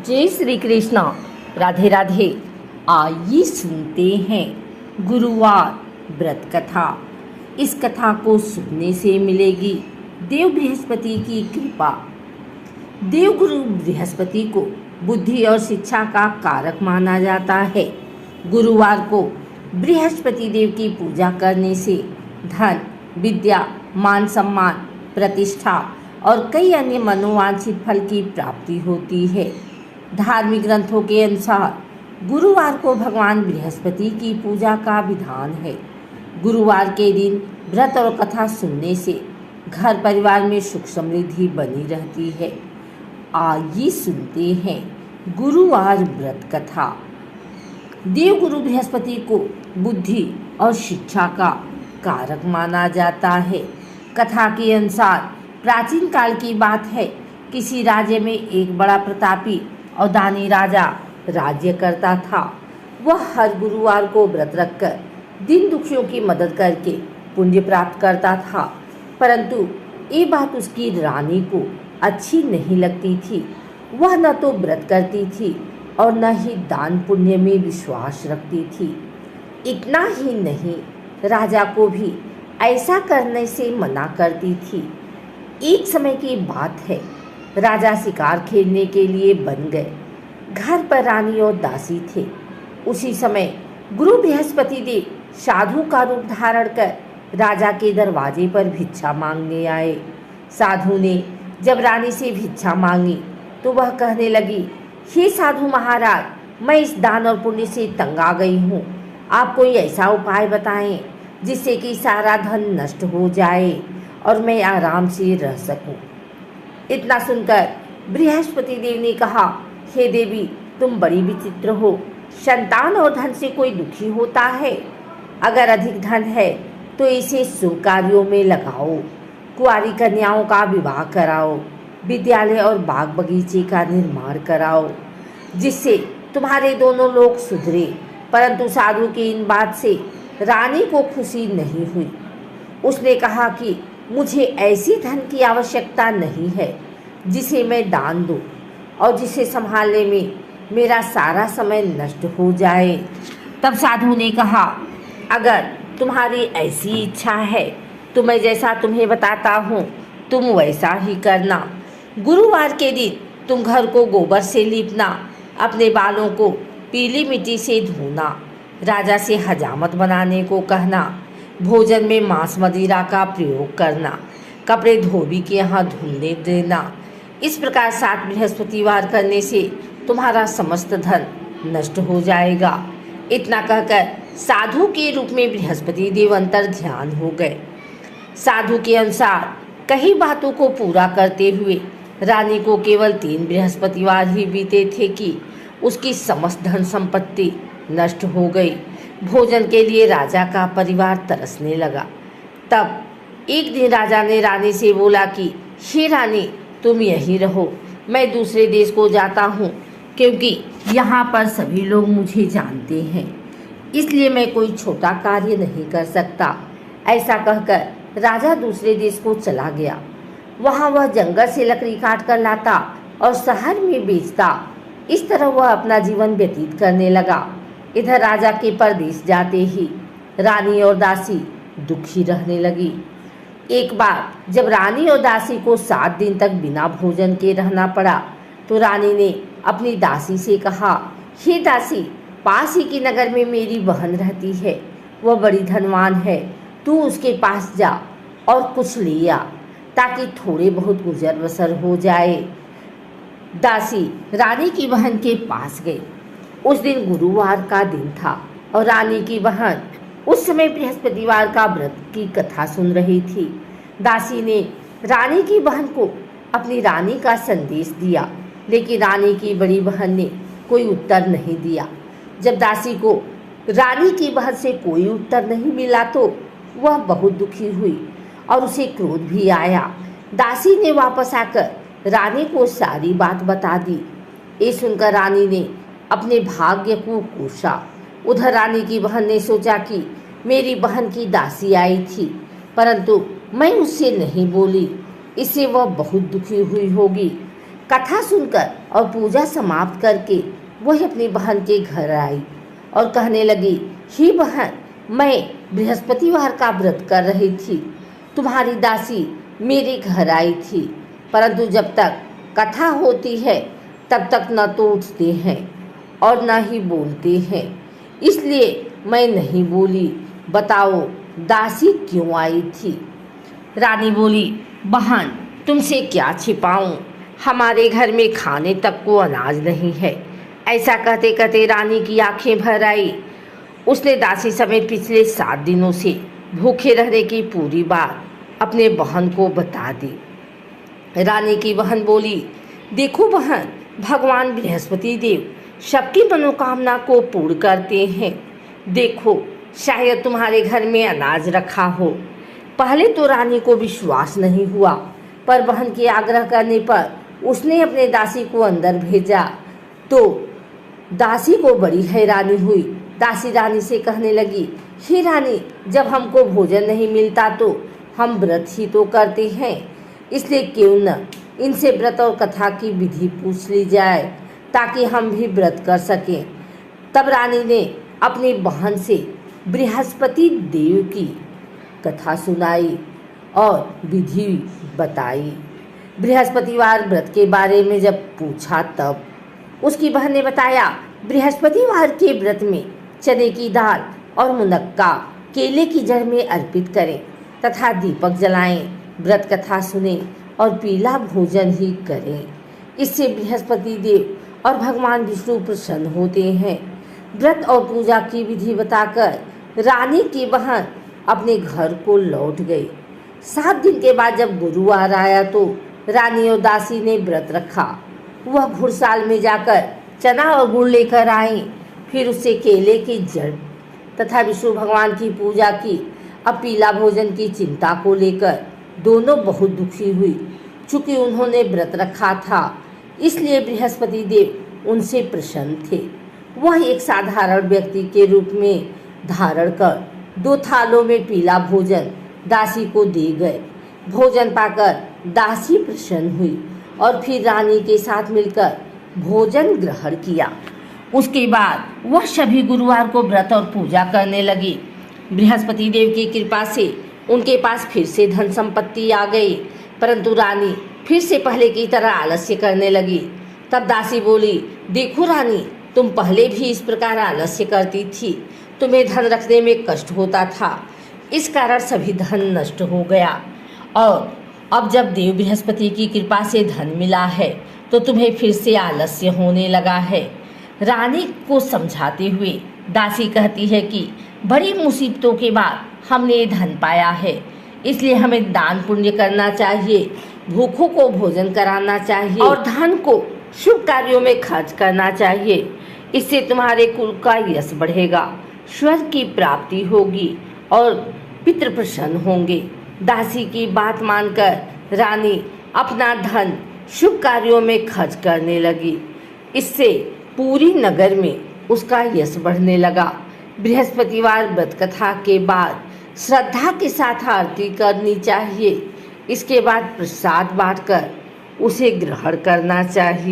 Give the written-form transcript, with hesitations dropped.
जय श्री कृष्णा। राधे राधे। आइए सुनते हैं गुरुवार व्रत कथा। इस कथा को सुनने से मिलेगी देव बृहस्पति की कृपा। देव गुरु बृहस्पति को बुद्धि और शिक्षा का कारक माना जाता है। गुरुवार को बृहस्पति देव की पूजा करने से धन, विद्या, मान सम्मान, प्रतिष्ठा और कई अन्य मनोवांछित फल की प्राप्ति होती है। धार्मिक ग्रंथों के अनुसार गुरुवार को भगवान बृहस्पति की पूजा का विधान है। गुरुवार के दिन व्रत और कथा सुनने से घर परिवार में सुख समृद्धि बनी रहती है। आइए सुनते हैं गुरुवार व्रत कथा। देव गुरु बृहस्पति को बुद्धि और शिक्षा का कारक माना जाता है। कथा के अनुसार प्राचीन काल की बात है, किसी राज्य में एक बड़ा प्रतापी और दानी राजा राज्य करता था। वह हर गुरुवार को व्रत रखकर दीन दुखियों की मदद करके पुण्य प्राप्त करता था, परंतु ये बात उसकी रानी को अच्छी नहीं लगती थी। वह न तो व्रत करती थी और न ही दान पुण्य में विश्वास रखती थी। इतना ही नहीं, राजा को भी ऐसा करने से मना करती थी। एक समय की बात है, राजा शिकार खेलने के लिए बन गए। घर पर रानी और दासी थे। उसी समय गुरु बृहस्पति देव साधु का रूप धारण कर राजा के दरवाजे पर भिक्षा मांगने आए। साधु ने जब रानी से भिक्षा मांगी तो वह कहने लगी, हे साधु महाराज, मैं इस दान और पुण्य से तंग आ गई हूँ। आप कोई ऐसा उपाय बताएं जिससे कि सारा धन नष्ट हो जाए और मैं आराम से रह सकूं। इतना सुनकर बृहस्पति देव ने कहा, हे देवी, तुम बड़ी विचित्र हो। संतान और धन से कोई दुखी होता है? अगर अधिक धन है तो इसे शुभ कार्यों में लगाओ। कुंवारी कन्याओं का विवाह कराओ, विद्यालय और बाग बगीचे का निर्माण कराओ, जिससे तुम्हारे दोनों लोग सुधरे। परंतु साधु की इन बात से रानी को खुशी नहीं हुई। उसने कहा कि मुझे ऐसी धन की आवश्यकता नहीं है जिसे मैं दान दूं और जिसे संभालने में मेरा सारा समय नष्ट हो जाए। तब साधु ने कहा, अगर तुम्हारी ऐसी इच्छा है तो मैं जैसा तुम्हें बताता हूँ तुम वैसा ही करना। गुरुवार के दिन तुम घर को गोबर से लीपना, अपने बालों को पीली मिट्टी से धोना, राजा से हजामत बनाने को कहना, भोजन में मांस मदिरा का प्रयोग करना, कपड़े धोबी के यहाँ धुलने देना। इस प्रकार 7 बृहस्पतिवार करने से तुम्हारा समस्त धन नष्ट हो जाएगा। इतना कहकर साधु के रूप में बृहस्पति देव अंतर ध्यान हो गए। साधु के अनुसार कई बातों को पूरा करते हुए रानी को केवल 3 बृहस्पतिवार ही बीते थे कि उसकी समस्त धन संपत्ति नष्ट हो गई। भोजन के लिए राजा का परिवार तरसने लगा। तब एक दिन राजा ने रानी से बोला कि हे रानी, तुम यहीं रहो, मैं दूसरे देश को जाता हूँ, क्योंकि यहाँ पर सभी लोग मुझे जानते हैं, इसलिए मैं कोई छोटा कार्य नहीं कर सकता। ऐसा कहकर राजा दूसरे देश को चला गया। वहाँ वह जंगल से लकड़ी काट कर लाता और शहर में बेचता। इस तरह वह अपना जीवन व्यतीत करने लगा। इधर राजा के परदेश जाते ही रानी और दासी दुखी रहने लगी। एक बार जब रानी और दासी को 7 दिन तक बिना भोजन के रहना पड़ा तो रानी ने अपनी दासी से कहा, हे दासी, पास ही के नगर में मेरी बहन रहती है, वह बड़ी धनवान है, तू उसके पास जा और कुछ ले आ ताकि थोड़े बहुत गुजर बसर हो जाए। दासी रानी की बहन के पास गई। उस दिन गुरुवार का दिन था और रानी की बहन उस समय बृहस्पतिवार का व्रत की कथा सुन रही थी। दासी ने रानी की बहन को अपनी रानी का संदेश दिया, लेकिन रानी की बड़ी बहन ने कोई उत्तर नहीं दिया। जब दासी को रानी की बहन से कोई उत्तर नहीं मिला तो वह बहुत दुखी हुई और उसे क्रोध भी आया। दासी ने वापस आकर रानी को सारी बात बता दी। ये सुनकर रानी ने अपने भाग्य को कोसा। उधर रानी की बहन ने सोचा कि मेरी बहन की दासी आई थी, परंतु मैं उससे नहीं बोली, इससे वह बहुत दुखी हुई होगी। कथा सुनकर और पूजा समाप्त करके वह अपनी बहन के घर आई और कहने लगी, ही बहन, मैं बृहस्पतिवार का व्रत कर रही थी। तुम्हारी दासी मेरे घर आई थी, परंतु जब तक कथा होती है तब तक न तो उठते हैं और न ही बोलते हैं, इसलिए मैं नहीं बोली। बताओ दासी क्यों आई थी? रानी बोली, बहन, तुमसे क्या छिपाऊं, हमारे घर में खाने तक को अनाज नहीं है। ऐसा कहते कहते रानी की आंखें भर आई। उसने दासी समेत पिछले 7 दिनों से भूखे रहने की पूरी बात अपने बहन को बता दी। रानी की बहन बोली, देखो बहन, भगवान बृहस्पति देव सबकी मनोकामना को पूर्ण करते हैं। देखो, शायद तुम्हारे घर में अनाज रखा हो। पहले तो रानी को विश्वास नहीं हुआ, पर बहन के आग्रह करने पर उसने अपने दासी को अंदर भेजा तो दासी को बड़ी हैरानी हुई। दासी रानी से कहने लगी, हे रानी, जब हमको भोजन नहीं मिलता तो हम व्रत ही तो करते हैं, इसलिए क्यों न इनसे व्रत और कथा की विधि पूछ ली जाए ताकि हम भी व्रत कर सकें। तब रानी ने अपनी बहन से बृहस्पति देव की कथा सुनाई और विधि बताई। बृहस्पतिवार व्रत के बारे में जब पूछा तब उसकी बहन ने बताया, बृहस्पतिवार के व्रत में चने की दाल और मुनक्का केले की जड़ में अर्पित करें तथा दीपक जलाएं, व्रत कथा सुने और पीला भोजन ही करें। इससे बृहस्पति देव और भगवान विष्णु प्रसन्न होते हैं। व्रत और पूजा की विधि बताकर रानी की बहन अपने घर को लौट गई। 7 दिन के बाद जब गुरुवार आया तो रानी और दासी ने व्रत रखा। वह घुड़साल में जाकर चना और गुड़ लेकर आई, फिर उससे केले की जड़ तथा विष्णु भगवान की पूजा की। अब पीला भोजन की चिंता को लेकर दोनों बहुत दुखी हुई। चूँकि उन्होंने व्रत रखा था, इसलिए बृहस्पति देव उनसे प्रसन्न थे। वह एक साधारण व्यक्ति के रूप में धारण कर 2 थालों में पीला भोजन दासी को दे गए। भोजन पाकर दासी प्रसन्न हुई और फिर रानी के साथ मिलकर भोजन ग्रहण किया। उसके बाद वह सभी गुरुवार को व्रत और पूजा करने लगी। बृहस्पति देव की कृपा से उनके पास फिर से धन संपत्ति आ गई, परंतु रानी फिर से पहले की तरह आलस्य करने लगी। तब दासी बोली, देखो रानी, तुम पहले भी इस प्रकार आलस्य करती थी, तुम्हें धन रखने में कष्ट होता था, इस कारण सभी धन नष्ट हो गया। और अब जब देव बृहस्पति की कृपा से धन मिला है तो तुम्हें फिर से आलस्य होने लगा है। रानी को समझाते हुए दासी कहती है कि बड़ी मुसीबतों के बाद हमने ये धन पाया है, इसलिए हमें दान पुण्य करना चाहिए, भूखों को भोजन कराना चाहिए और धन को शुभ कार्यों में खर्च करना चाहिए। इससे तुम्हारे कुल का यश बढ़ेगा, स्वर्ग की प्राप्ति होगी और पितृ प्रसन्न होंगे। दासी की बात मानकर रानी अपना धन शुभ कार्यों में खर्च करने लगी। इससे पूरी नगर में उसका यश बढ़ने लगा। बृहस्पतिवार व्रत कथा के बाद श्रद्धा के साथ आरती करनी चाहिए। इसके बाद प्रसाद बांटकर उसे ग्रहण करना चाहिए।